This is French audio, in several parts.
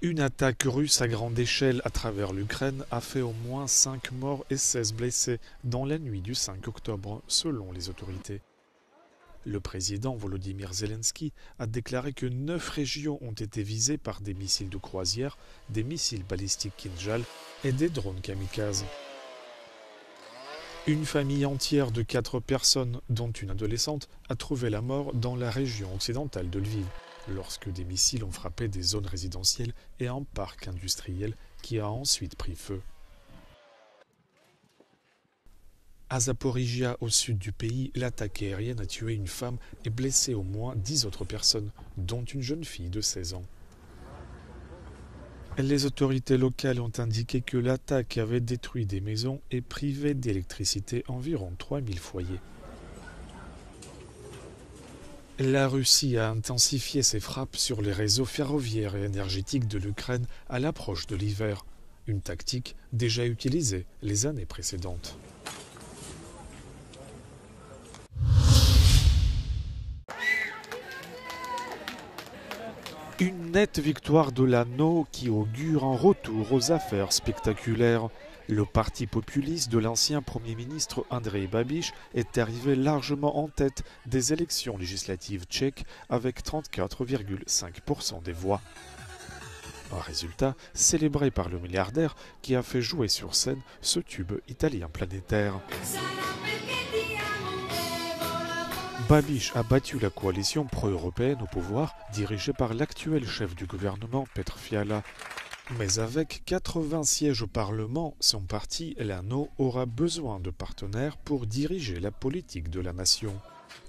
Une attaque russe à grande échelle à travers l'Ukraine a fait au moins 5 morts et 16 blessés dans la nuit du 5 octobre, selon les autorités. Le président Volodymyr Zelensky a déclaré que 9 régions ont été visées par des missiles de croisière, des missiles balistiques Kinjal et des drones kamikazes. Une famille entière de 4 personnes, dont une adolescente, a trouvé la mort dans la région occidentale de Lviv, lorsque des missiles ont frappé des zones résidentielles et un parc industriel qui a ensuite pris feu. À Zaporizhia, au sud du pays, l'attaque aérienne a tué une femme et blessé au moins 10 autres personnes, dont une jeune fille de 16 ans. Les autorités locales ont indiqué que l'attaque avait détruit des maisons et privé d'électricité environ 3000 foyers. La Russie a intensifié ses frappes sur les réseaux ferroviaires et énergétiques de l'Ukraine à l'approche de l'hiver, une tactique déjà utilisée les années précédentes. Une nette victoire de l'ANO qui augure un retour aux affaires spectaculaires. Le parti populiste de l'ancien Premier ministre Andrej Babiš est arrivé largement en tête des élections législatives tchèques avec 34,5% des voix. Un résultat célébré par le milliardaire qui a fait jouer sur scène ce tube italien planétaire. Babiš a battu la coalition pro-européenne au pouvoir, dirigée par l'actuel chef du gouvernement, Petr Fiala. Mais avec 80 sièges au Parlement, son parti, l'ANO, aura besoin de partenaires pour diriger la politique de la nation.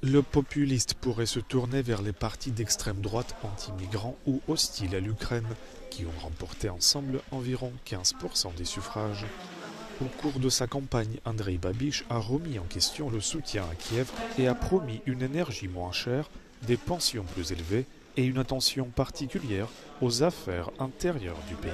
Le populiste pourrait se tourner vers les partis d'extrême droite anti-migrants ou hostiles à l'Ukraine, qui ont remporté ensemble environ 15% des suffrages. Au cours de sa campagne, Andrej Babiš a remis en question le soutien à Kiev et a promis une énergie moins chère, des pensions plus élevées et une attention particulière aux affaires intérieures du pays.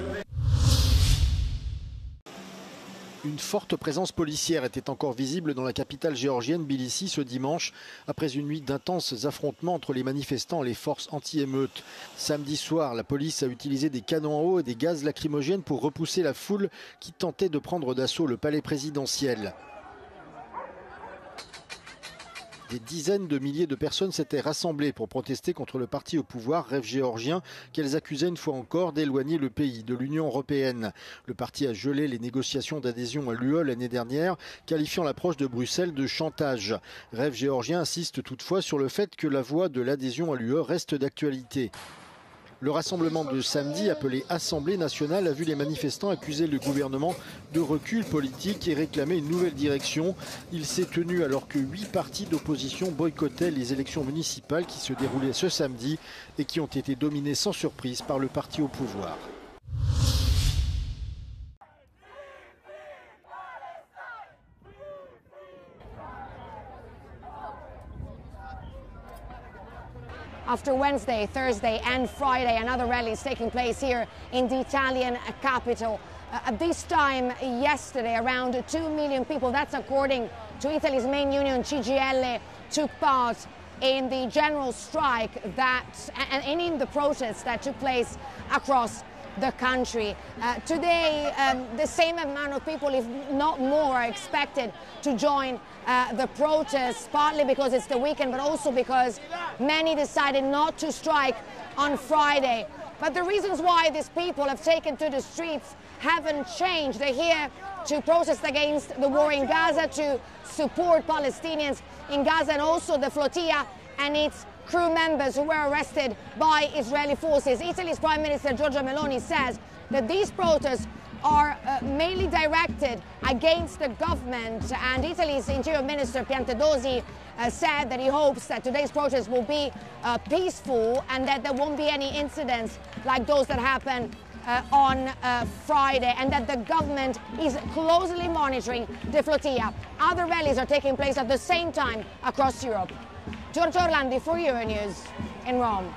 Une forte présence policière était encore visible dans la capitale géorgienne Tbilissi ce dimanche, après une nuit d'intenses affrontements entre les manifestants et les forces anti-émeutes. Samedi soir, la police a utilisé des canons à eau et des gaz lacrymogènes pour repousser la foule qui tentait de prendre d'assaut le palais présidentiel. Des dizaines de milliers de personnes s'étaient rassemblées pour protester contre le parti au pouvoir, Rêve géorgien, qu'elles accusaient une fois encore d'éloigner le pays de l'Union européenne. Le parti a gelé les négociations d'adhésion à l'UE l'année dernière, qualifiant l'approche de Bruxelles de chantage. Rêve géorgien insiste toutefois sur le fait que la voie de l'adhésion à l'UE reste d'actualité. Le rassemblement de samedi, appelé Assemblée nationale, a vu les manifestants accuser le gouvernement de recul politique et réclamer une nouvelle direction. Il s'est tenu alors que 8 partis d'opposition boycottaient les élections municipales qui se déroulaient ce samedi et qui ont été dominées sans surprise par le parti au pouvoir. After Wednesday, Thursday and Friday, another rally is taking place here in the Italian capital. At this time yesterday, around 2 million people, that's according to Italy's main union, CGIL, took part in the general strike and in the protests that took place across the country. Today, the same amount of people, if not more, are expected to join the protests, partly because it's the weekend, but also because many decided not to strike on Friday. But the reasons why these people have taken to the streets haven't changed. They're here to protest against the war in Gaza, to support Palestinians in Gaza, and also the flotilla and its crew members who were arrested by Israeli forces. Italy's Prime Minister Giorgia Meloni says that these protests are mainly directed against the government, and Italy's Interior Minister Piantedosi said that he hopes that today's protests will be peaceful and that there won't be any incidents like those that happened on Friday, and that the government is closely monitoring the flotilla. Other rallies are taking place at the same time across Europe. Giorgio Orlandi for Euronews in Rome.